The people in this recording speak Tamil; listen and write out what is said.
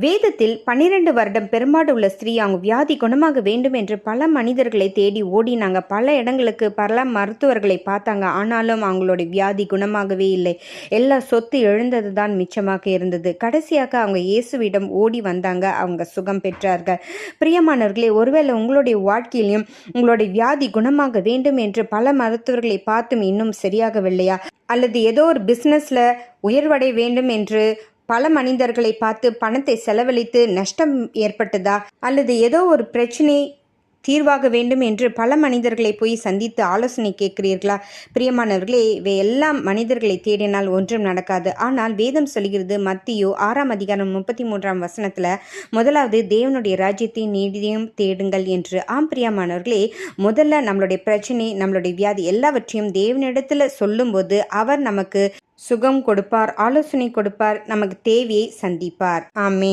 வேதத்தில் 12 வருடம் பெரும்பாடு உள்ள ஸ்திரீ அவங்க வியாதி குணமாக வேண்டும் என்று பல மனிதர்களை தேடி ஓடினாங்க. பல இடங்களுக்கு பல மருத்துவர்களை பார்த்தாங்க. ஆனாலும் அவங்களுடைய வியாதி குணமாகவே இல்லை. எல்லா சொத்து எழுந்தது தான் மிச்சமாக இருந்தது. கடைசியாக அவங்க இயேசுவிடம் ஓடி வந்தாங்க. அவங்க சுகம் பெற்றார்கள். பிரியமானவர்களே, ஒருவேளை உங்களுடைய வாழ்க்கையிலும் உங்களுடைய வியாதி குணமாக வேண்டும் என்று பல மருத்துவர்களை பார்த்தும் இன்னும் சரியாகவில்லையா? அல்லது ஏதோ ஒரு பிஸ்னஸ்ல உயர்வடைய வேண்டும் என்று பல மனிதர்களை பார்த்து பணத்தை செலவழித்து நஷ்டம் ஏற்பட்டதா? அல்லது ஏதோ ஒரு பிரச்சனை தீர்வாக வேண்டும் என்று பல மனிதர்களை போய் சந்தித்து ஆலோசனை கேட்கிறீர்களா? பிரியமானவர்களே, இவையெல்லாம் மனிதர்களை தேடினால் ஒன்றும் நடக்காது. ஆனால் வேதம் சொல்கிறது, மத்தியோ 6:33 முதலாவது தேவனுடைய ராஜ்யத்தின் நீதியையும் தேடுங்கள் என்று. ஆம் பிரியமானவர்களே, முதல்ல நம்மளுடைய பிரச்சனை, நம்மளுடைய வியாதி எல்லாவற்றையும் தேவனிடத்துல சொல்லும்போது அவர் நமக்கு சுகம் கொடுப்பார், ஆலோசனை கொடுப்பார், நமக்கு தேவையை சந்திப்பார். ஆமென்.